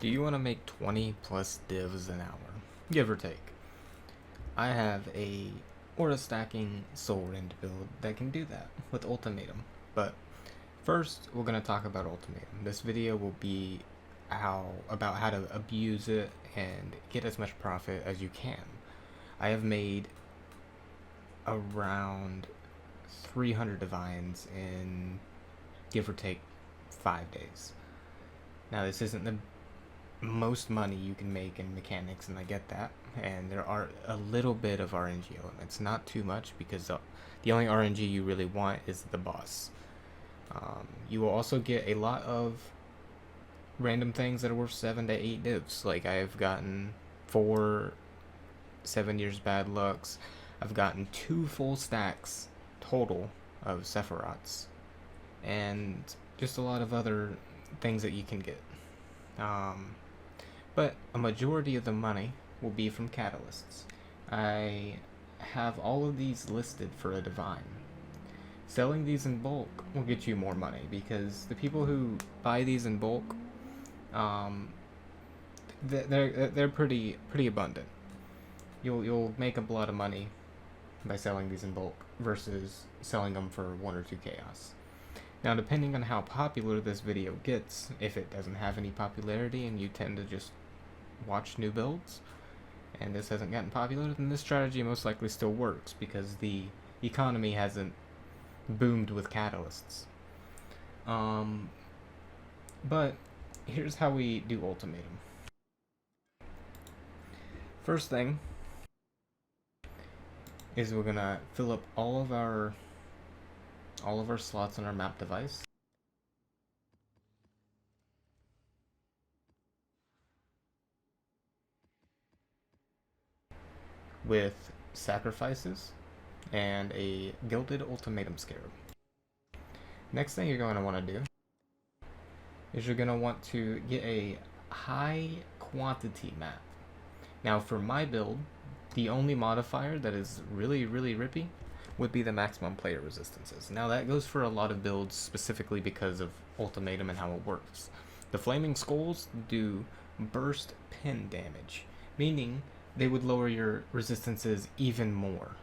Do you want to make 20 plus divs an hour, give or take? I have a order stacking Soulrend build that can do that with Ultimatum. But first, we're going to talk about Ultimatum. This video will be about how to abuse it and get as much profit as you can. I have made around 300 divines in give or take 5 days. Now, this isn't the most money you can make in mechanics, and I get that, and there are a little bit of RNG elements, not too much, because the only RNG you really want is the boss. You will also get a lot of random things that are worth 7 to 8 divs. Like, I have gotten 4 7 years bad lucks. I've gotten 2 full stacks total of Sephiroths, and just a lot of other things that you can get. But a majority of the money will be from catalysts. I have all of these listed for a divine. Selling these in bulk will get you more money, because the people who buy these in bulk, they're pretty abundant. You'll make a lot of money by selling these in bulk versus selling them for 1 or 2 chaos. Now, depending on how popular this video gets, if it doesn't have any popularity and you tend to just watch new builds, and this hasn't gotten popular, then this strategy most likely still works, because the economy hasn't boomed with catalysts. But here's how we do Ultimatum. First thing is we're gonna fill up all of our slots on our map device with sacrifices and a gilded ultimatum scarab. Next thing you're going to want to do is you're going to want to get a high quantity map. Now, for my build, the only modifier that is really rippy would be the maximum player resistances. Now, that goes for a lot of builds specifically because of Ultimatum and how it works. The Flaming Skulls do burst pin damage, meaning they would lower your resistances even more,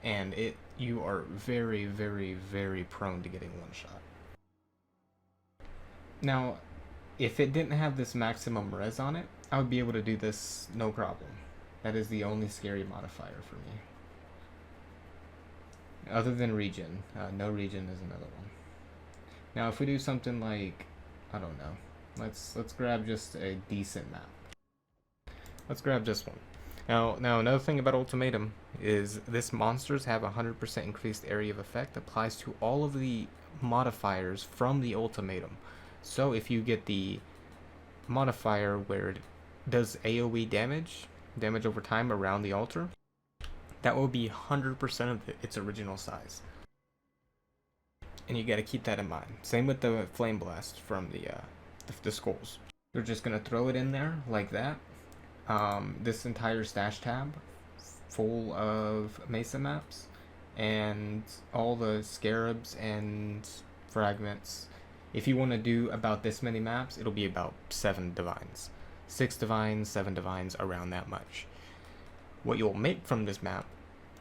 and you are very prone to getting one shot. Now, if it didn't have this maximum res on it, I would be able to do this no problem. That is the only scary modifier for me. Other than regen. No regen is another one. Now, if we do something like, I don't know, let's grab just a decent map. Let's grab this one. Now another thing about Ultimatum is this monsters have 100% increased area of effect, applies to all of the modifiers from the Ultimatum. So if you get the modifier where it does AoE damage over time around the altar, that will be 100% of its original size. And you gotta keep that in mind. Same with the Flame Blast from the skulls. You're just gonna throw it in there like that. This entire stash tab full of Mesa maps and all the scarabs and fragments. If you want to do about this many maps, it'll be about 7 divines. 6 divines, 7 divines, around that much. What you'll make from this map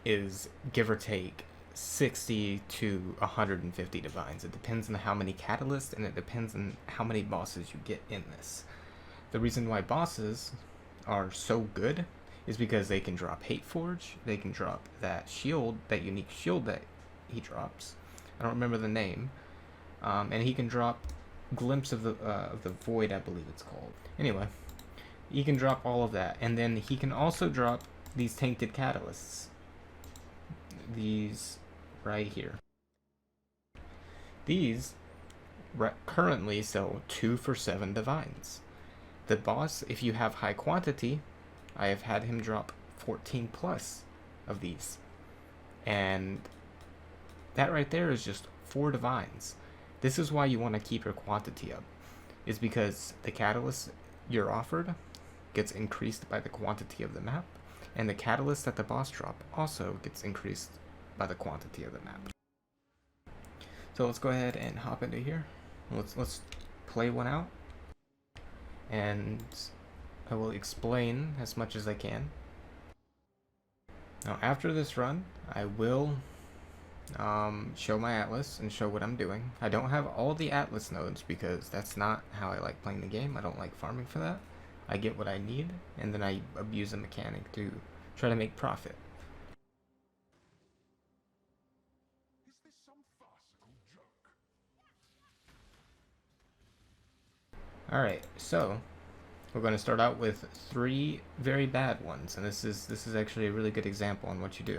is, give or take, 60 to 150 divines. It depends on how many catalysts, and it depends on how many bosses you get in this. The reason why bosses are so good is because they can drop Hate Forge, they can drop that shield, that unique shield that he drops. I don't remember the name. And he can drop Glimpse of the Void, I believe it's called. Anyway, he can drop all of that, and then he can also drop these tainted catalysts. These right here. These currently sell 2 for 7 divines. The boss, if you have high quantity, I have had him drop 14 plus of these. And that right there is just 4 divines. This is why you want to keep your quantity up, is because the catalyst you're offered gets increased by the quantity of the map, and the catalyst that the boss drop also gets increased by the quantity of the map. So let's go ahead and hop into here. Let's play one out. and I will explain as much as I can. Now after this run, I will show my atlas and show what I'm doing. I don't have all the atlas nodes because that's not how I like playing the game. I don't like farming for that. I get what I need, and then I abuse a mechanic to try to make profit. Alright, so we're going to start out with 3 very bad ones, and this is actually a really good example on what you do.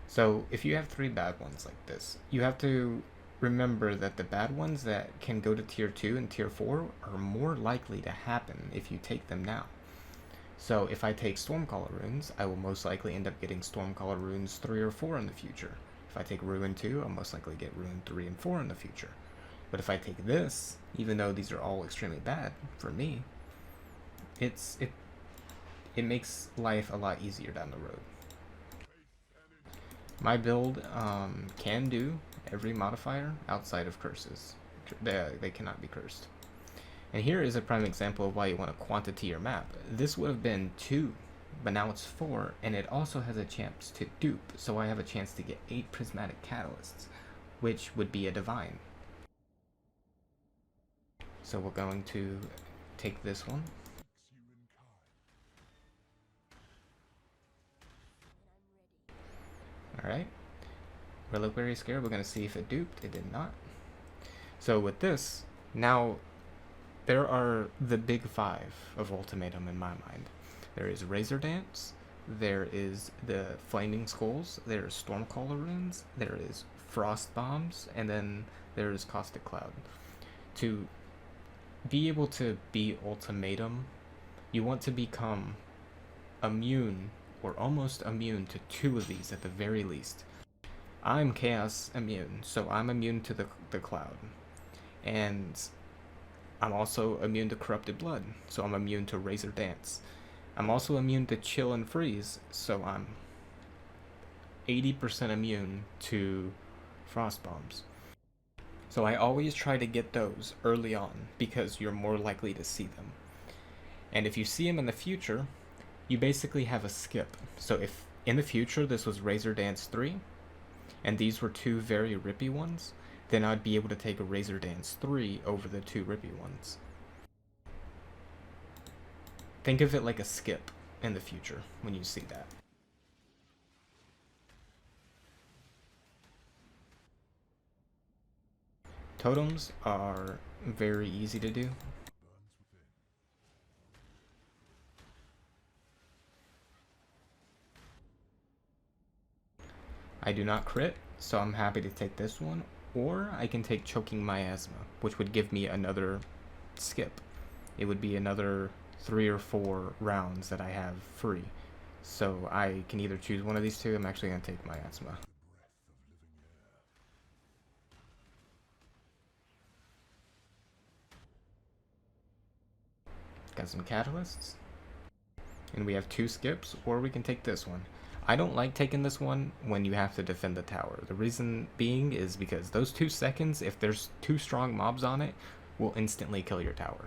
So if you have 3 bad ones like this, you have to remember that the bad ones that can go to tier 2 and tier 4 are more likely to happen if you take them now. So if I take Stormcaller runes, I will most likely end up getting Stormcaller runes 3 or 4 in the future. If I take Ruin 2, I'll most likely get Ruin 3 and 4 in the future. But if I take this, even though these are all extremely bad for me, it makes life a lot easier down the road. My build can do every modifier outside of curses. They cannot be cursed. And here is a prime example of why you want to quantity your map. This would have been 2, but now it's 4, and it also has a chance to dupe, so I have a chance to get 8 prismatic catalysts, which would be a divine. So we're going to take this one. Alright. Reliquary Scare, we're going to see if it duped. It did not. So with this, now there are the big 5 of Ultimatum in my mind. There is Razor Dance, there is the Flaming Skulls, there is Stormcaller runes, there is Frost Bombs, and then there is Caustic Cloud. To be able to beat Ultimatum, you want to become immune or almost immune to 2 of these at the very least. I'm Chaos immune, so I'm immune to the Cloud. And I'm also immune to Corrupted Blood, so I'm immune to Razor Dance. I'm also immune to Chill and Freeze, so I'm 80% immune to Frost Bombs. So I always try to get those early on because you're more likely to see them. And if you see them in the future, you basically have a skip. So if in the future this was Razor Dance 3, and these were 2 very rippy ones, then I'd be able to take a Razor Dance 3 over the 2 rippy ones. Think of it like a skip in the future when you see that. Totems are very easy to do. I do not crit, so I'm happy to take this one, or I can take Choking Miasma, which would give me another skip. It would be another 3 or 4 rounds that I have free. So I can either choose one of these 2. I'm actually going to take Miasma. Got some catalysts. And we have 2 skips, or we can take this one. I don't like taking this one when you have to defend the tower. The reason being is because those 2 seconds, if there's 2 strong mobs on it, will instantly kill your tower.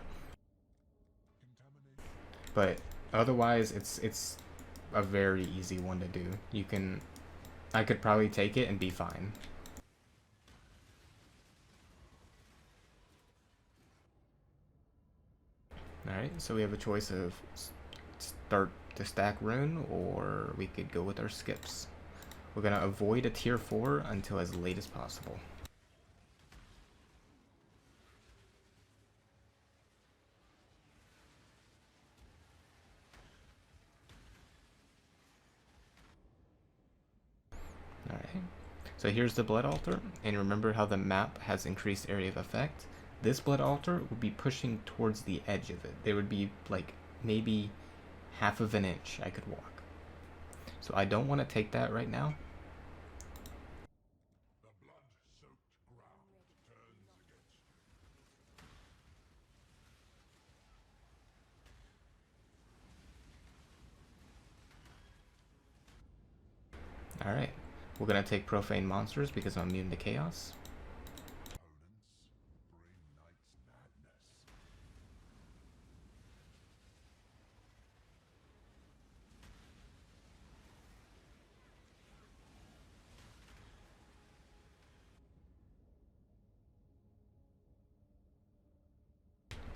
But otherwise, it's a very easy one to do. I could probably take it and be fine. Alright, so we have a choice of start to stack rune, or we could go with our skips. We're going to avoid a tier 4 until as late as possible. Alright, so here's the blood altar, and remember how the map has increased area of effect? This blood altar would be pushing towards the edge of it. There would be like maybe half of an inch I could walk. So I don't want to take that right now. Alright, we're going to take Profane Monsters because I'm immune to Chaos.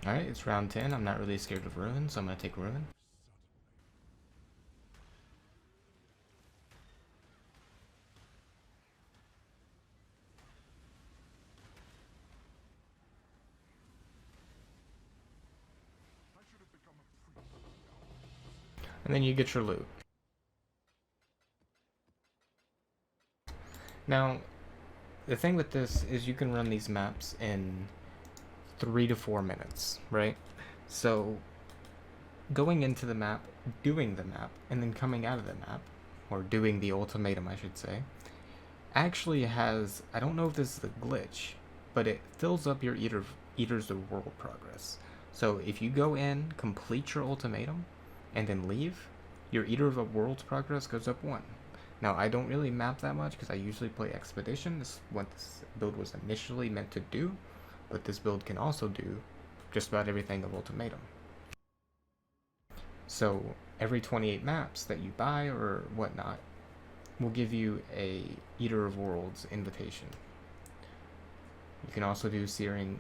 Alright, it's round 10. I'm not really scared of Ruin, so I'm going to take Ruin. And then you get your loot. Now, the thing with this is you can run these maps in 3 to 4 minutes, right? So, going into the map, doing the map, and then coming out of the map, or doing the ultimatum, I should say, actually has, I don't know if this is a glitch, but it fills up your Eaters of World progress. So if you go in, complete your ultimatum, and then leave, your Eater of Worlds progress goes up 1. Now, I don't really map that much because I usually play Expedition. This is what this build was initially meant to do, but this build can also do just about everything of Ultimatum. So every 28 maps that you buy or whatnot will give you a Eater of Worlds invitation. You can also do Searing.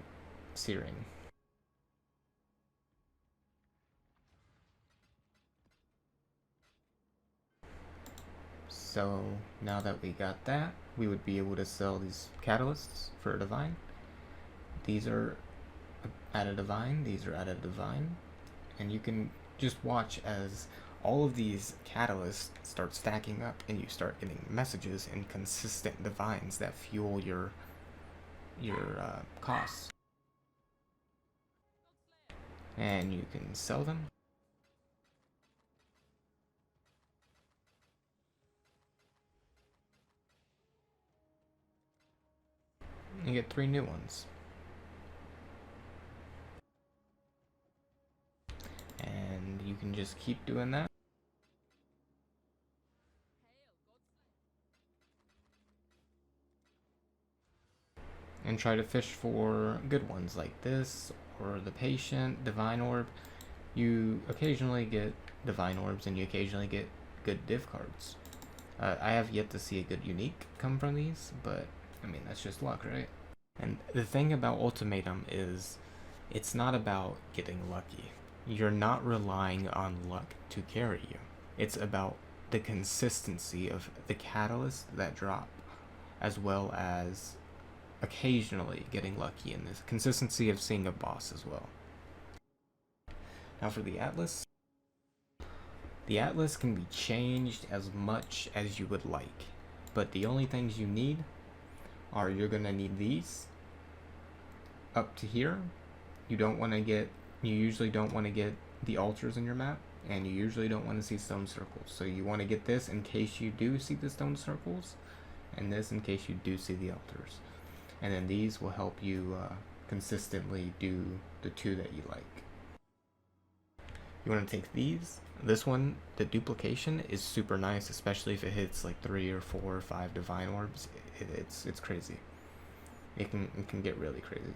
So now that we got that, we would be able to sell these catalysts for a divine. These are at a divine, these are at a divine, and you can just watch as all of these catalysts start stacking up and you start getting messages and consistent divines that fuel your costs. And you can sell them. You get 3 new ones. And you can just keep doing that. And try to fish for good ones like this, or the Patient, Divine Orb. You occasionally get Divine Orbs and you occasionally get good div cards. I have yet to see a good unique come from these, but I mean, that's just luck, right? And the thing about Ultimatum is it's not about getting lucky. You're not relying on luck to carry you. It's about the consistency of the catalysts that drop, as well as occasionally getting lucky in this consistency of seeing a boss as well. Now for the Atlas can be changed as much as you would like, but the only things you need are you're gonna need these up to here. You usually don't want to get the altars in your map, and you usually don't want to see stone circles. So you want to get this in case you do see the stone circles, and this in case you do see the altars. And then these will help you consistently do the 2 that you like. You want to take these. This one, the duplication, is super nice, especially if it hits like 3 or 4 or 5 divine orbs. It's crazy. It can get really crazy.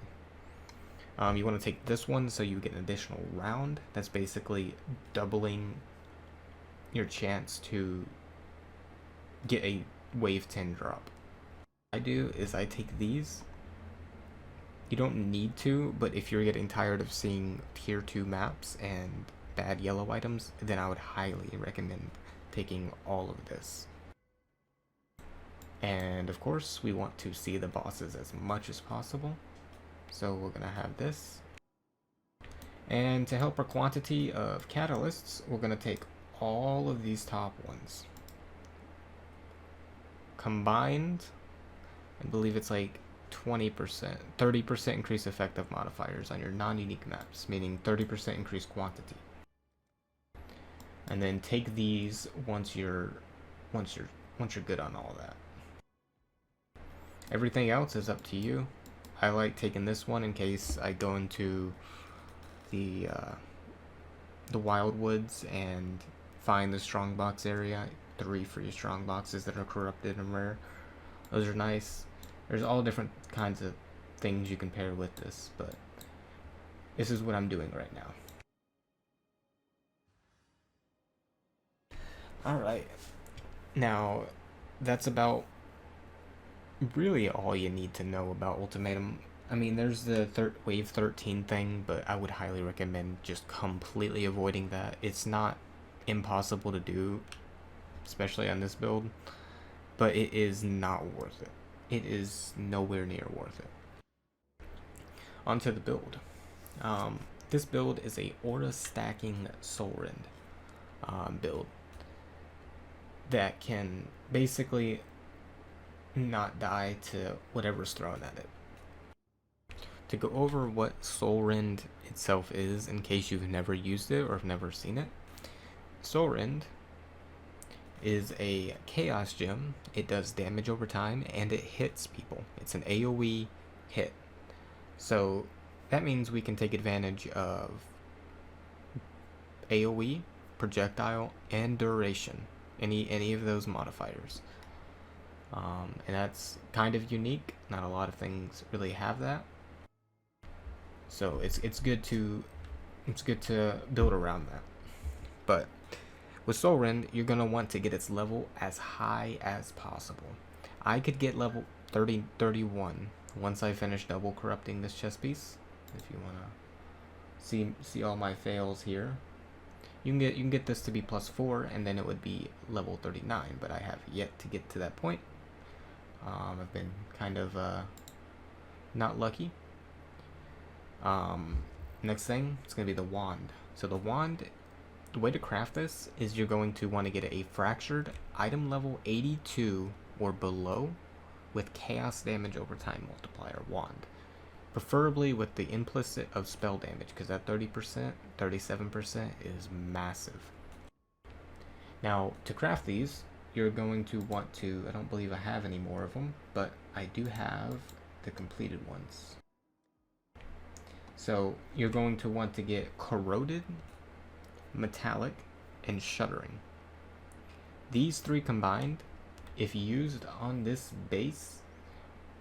You want to take this one so you get an additional round. That's basically doubling your chance to get a wave 10 drop. What I do is I take these. You don't need to, but if you're getting tired of seeing tier 2 maps and bad yellow items, then I would highly recommend taking all of this. And of course, we want to see the bosses as much as possible. So we're gonna have this. And to help our quantity of catalysts, we're gonna take all of these top ones. Combined, I believe it's like 20%, 30% increased effective modifiers on your non-unique maps, meaning 30% increased quantity. And then take these once you're good on all that. Everything else is up to you. I like taking this one in case I go into the wildwoods and find the strongbox area. 3 free strong boxes that are corrupted and rare. Those are nice. There's all different kinds of things you can pair with this, but this is what I'm doing right now. Alright, now that's about really all you need to know about Ultimatum. I mean, there's the wave 13 thing, but I would highly recommend just completely avoiding that. It's not impossible to do, especially on this build, but it is not worth it. It is nowhere near worth it. Onto the build. This build is a aura stacking Soulrend build that can basically not die to whatever's thrown at it. To go over what Soulrend itself is, in case you've never used it or have never seen it, Soulrend is a chaos gem. It does damage over time and it hits people. It's an AoE hit. So that means we can take advantage of AoE, projectile, and duration. Any of those modifiers. And that's kind of unique. Not a lot of things really have that. So it's good to build around that. But with Soulrend, you're gonna want to get its level as high as possible. I could get level 31 once I finish double corrupting this chest piece. If you wanna see all my fails here, you can get this to be +4, and then it would be level 39. But I have yet to get to that point. I've been kind of not lucky. Next thing, it's going to be the wand. So the wand, the way to craft this is you're going to want to get a fractured item level 82 or below with chaos damage over time multiplier wand. Preferably with the implicit of spell damage, because that 30%, 37% is massive. Now, to craft these, you're going to want to, I don't believe I have any more of them, but I do have the completed ones. So you're going to want to get corroded, metallic, and shuddering. These three combined, if used on this base,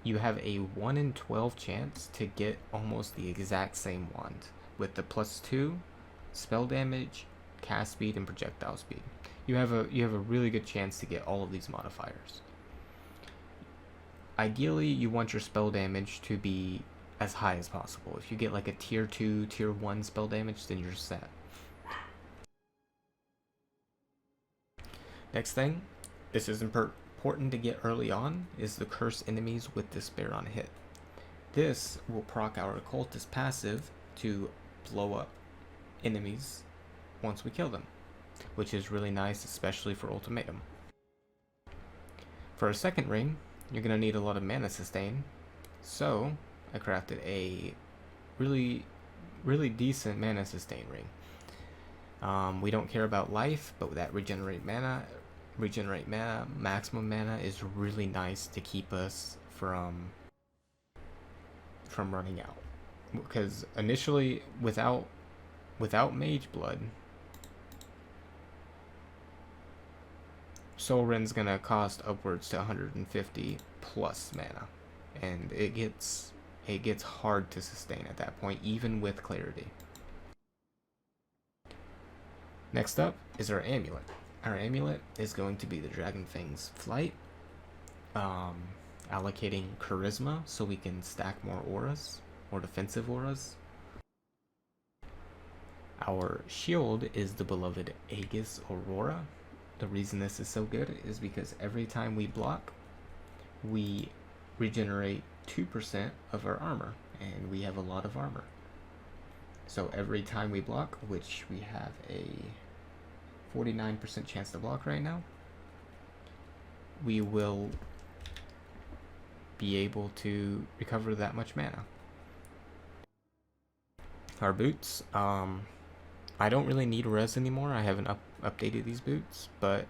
you have a 1 in 12 chance to get almost the exact same wand with the +2 spell damage, cast speed, and projectile speed. You have a really good chance to get all of these modifiers. Ideally, you want your spell damage to be as high as possible. If you get like a tier 2, tier 1 spell damage, then you're set. Next thing, this is important to get early on, is the curse enemies with despair on hit. This will proc our occultist passive to blow up enemies once we kill them, which is really nice, especially for Ultimatum. For a second ring, you're going to need a lot of mana sustain, so I crafted a really decent mana sustain ring. We don't care about life, but that regenerate mana, maximum mana is really nice to keep us from running out. Because initially, without Mage Blood, Soulrend's gonna cost upwards to 150 plus mana, and it gets hard to sustain at that point, even with clarity. Next up is our amulet. Our amulet is going to be the Dragonfang's Flight, allocating charisma so we can stack more auras, more defensive auras. Our shield is the beloved Aegis Aurora. The reason this is so good is because every time we block, we regenerate 2% of our armor, and we have a lot of armor. So every time we block, which we have a 49% chance to block right now, we will be able to recover that much mana. Our boots, I don't really need res anymore. I haven't updated these boots, but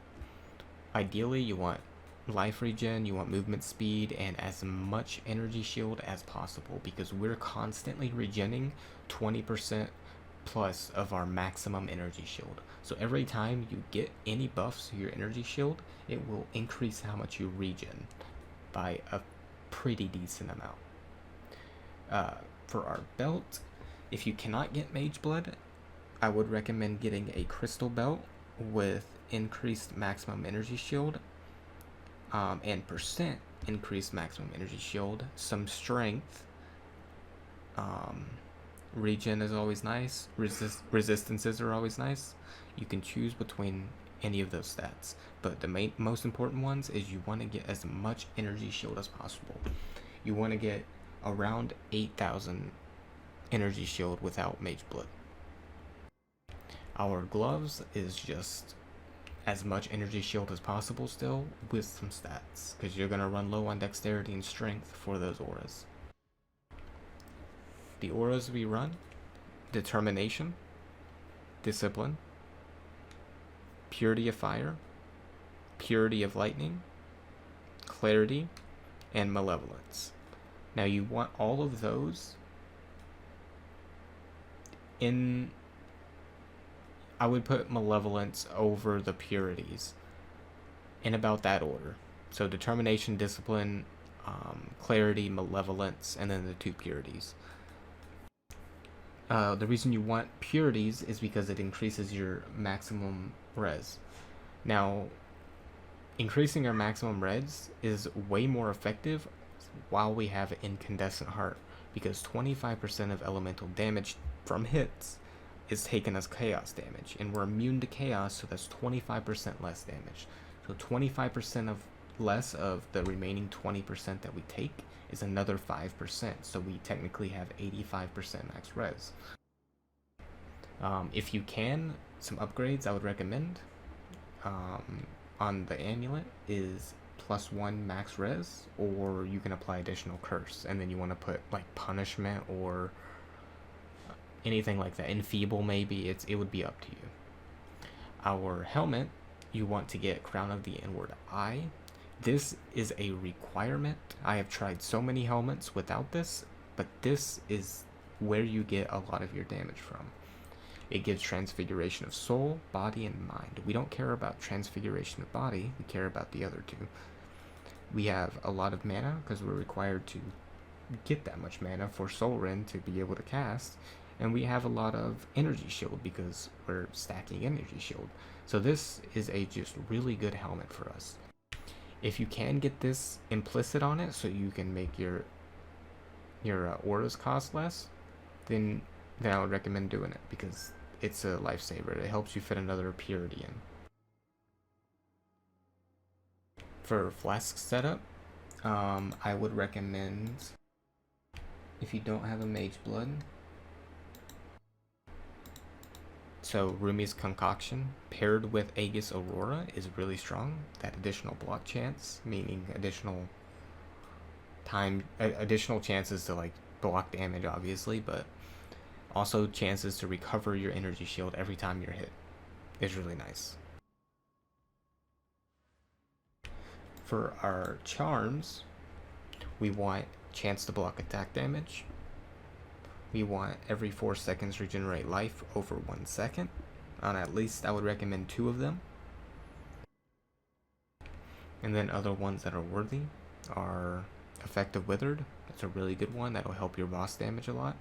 ideally you want life regen, you want movement speed, and as much energy shield as possible, because we're constantly regenning 20% plus of our maximum energy shield. So every time you get any buffs to your energy shield, it will increase how much you regen by a pretty decent amount. For our belt, if you cannot get Mage Blood, I would recommend getting a crystal belt with increased maximum energy shield, and % increased maximum energy shield, some strength, Regen is always nice. Resistances are always nice. You can choose between any of those stats, but the most important ones is you want to get as much energy shield as possible. You want to get around 8,000 energy shield without Mage Blood. Our gloves is just as much energy shield as possible still with some stats, because you're going to run low on dexterity and strength for those auras. The auras we run: Determination, Discipline, Purity of Fire, Purity of Lightning, Clarity, and Malevolence. Now you want all of those in... I would put Malevolence over the Purities in about that order. So Determination, Discipline, Clarity, Malevolence, and then the 2 Purities. The reason you want Purities is because it increases your maximum res. Now, increasing our maximum res is way more effective while we have Incandescent Heart, because 25% of elemental damage from hits is taken as chaos damage, and we're immune to chaos, so that's 25% less damage. So 25% of less of the remaining 20% that we take is another 5%, so we technically have 85% max res. If you can, some upgrades I would recommend on the amulet is +1 max res, or you can apply additional curse, and then you want to put like punishment or anything like that. Enfeeble maybe, it would be up to you. Our helmet, you want to get Crown of the Inward Eye. This is a requirement. I have tried so many helmets without this, but this is where you get a lot of your damage from. It gives transfiguration of soul, body, and mind. We don't care about transfiguration of body, we care about the other 2. We have a lot of mana because we're required to get that much mana for Soulrend to be able to cast, and we have a lot of energy shield because we're stacking energy shield. So this is a just really good helmet for us. If you can get this implicit on it so you can make your auras cost less, then I would recommend doing it, because it's a lifesaver. It helps you fit another purity in. For flask setup, I would recommend, if you don't have a Mage Blood, so Rumi's Concoction paired with Aegis Aurora is really strong. That additional block chance, meaning additional chances to like block damage obviously, but also chances to recover your energy shield every time you're hit, is really nice. For our charms, we want chance to block attack damage. We want every 4 seconds regenerate life over 1 second. On at least I would recommend 2 of them. And then other ones that are worthy are Effective Withered. That's a really good one. That'll help your boss damage a lot.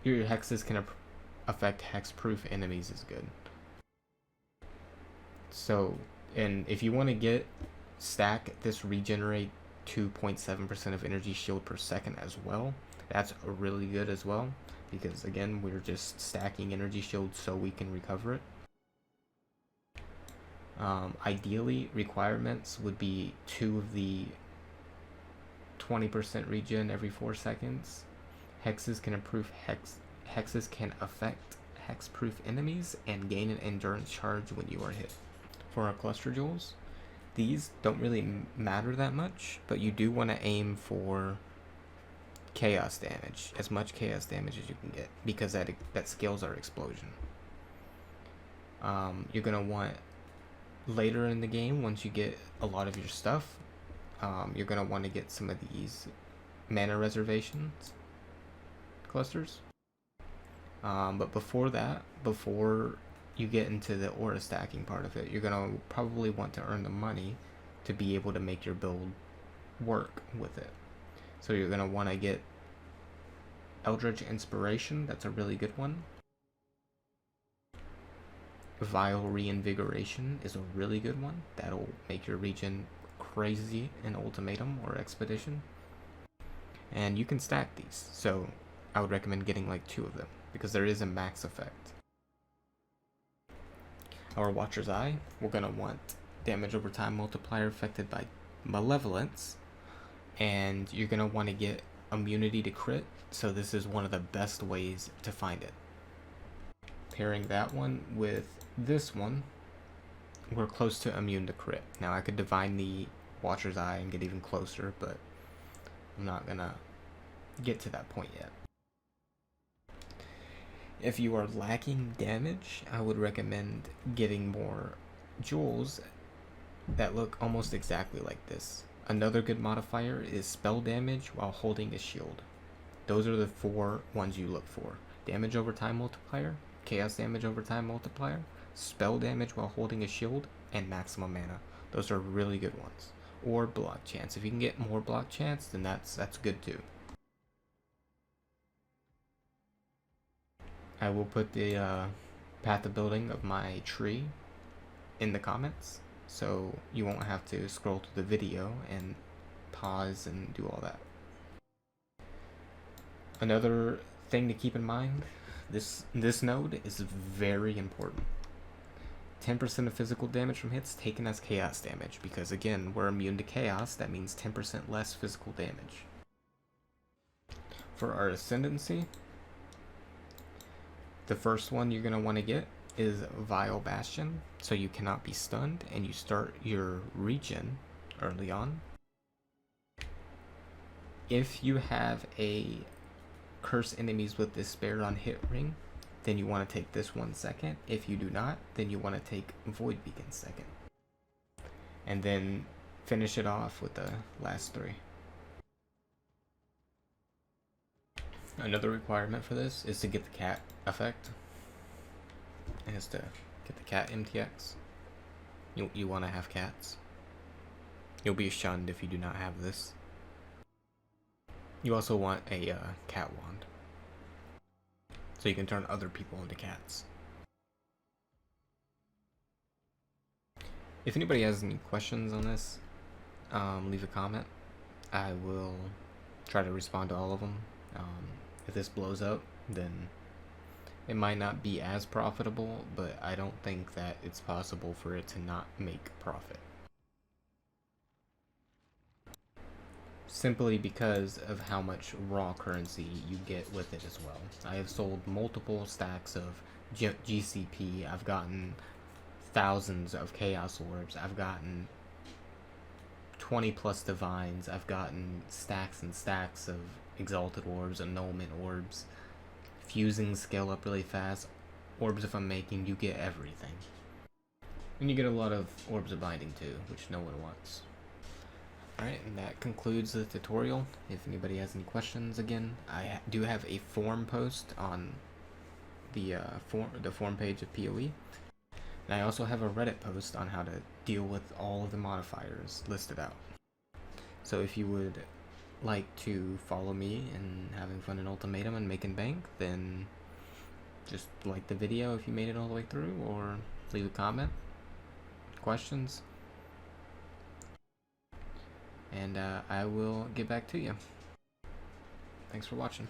Your hexes can affect hexproof enemies is good. So, and if you want to stack this regenerate 2.7% of energy shield per second as well, that's really good as well, because again, we're just stacking energy shield so we can recover it. Ideally, requirements would be 2 of the 20% regen every 4 seconds. Hexes can affect hexproof enemies and gain an endurance charge when you are hit. For our cluster jewels, these don't really matter that much, but you do want to aim for chaos damage, as much chaos damage as you can get, because that scales our explosion. You're gonna want later in the game, once you get a lot of your stuff, you're gonna want to get some of these mana reservations clusters. But before that, before you get into the aura stacking part of it, you're gonna probably want to earn the money to be able to make your build work with it. So you're gonna want to get Eldritch Inspiration. That's a really good one. Vile Reinvigoration is a really good one. That'll make your regen crazy in Ultimatum or Expedition. And you can stack these. So I would recommend getting like 2 of them, because there is a max effect. Our Watcher's Eye, we're going to want damage over time multiplier affected by malevolence, and you're going to want to get immunity to crit, so this is one of the best ways to find it. Pairing that one with this one, we're close to immune to crit. Now I could divine the Watcher's Eye and get even closer, but I'm not going to get to that point yet. If you are lacking damage, I would recommend getting more jewels that look almost exactly like this. Another good modifier is spell damage while holding a shield. Those are the 4 ones you look for. Damage over time multiplier, chaos damage over time multiplier, spell damage while holding a shield, and maximum mana. Those are really good ones. Or block chance. If you can get more block chance, then that's good too. I will put the path of building of my tree in the comments, so you won't have to scroll through the video and pause and do all that. Another thing to keep in mind, this node is very important. 10% of physical damage from hits taken as chaos damage, because again, we're immune to chaos, that means 10% less physical damage. For our ascendancy, the first one you're going to want to get is Vile Bastion, so you cannot be stunned, and you start your regen early on. If you have a curse enemies with despair on hit ring, then you want to take this one second. If you do not, then you want to take Void Beacon second. And then finish it off with the last 3. Another requirement for this is to get the cat effect. It is to get the cat MTX. You want to have cats. You'll be shunned if you do not have this. You also want a cat wand, so you can turn other people into cats. If anybody has any questions on this, leave a comment. I will try to respond to all of them. If this blows up, then it might not be as profitable, but I don't think that it's possible for it to not make profit. Simply because of how much raw currency you get with it as well. I have sold multiple stacks of GCP, I've gotten thousands of Chaos Orbs, I've gotten 20 plus Divines, I've gotten stacks and stacks of Exalted Orbs, Annulment Orbs, Fusing scale up really fast, Orbs if I'm making, you get everything. And you get a lot of Orbs of Binding too, which no one wants. Alright, and that concludes the tutorial. If anybody has any questions, again, I do have a forum post on the forum page of PoE. And I also have a Reddit post on how to deal with all of the modifiers listed out. So if you would like to follow me in having fun in Ultimatum and making bank, then just like the video if you made it all the way through, or leave a comment, questions, and I will get back to you. Thanks for watching.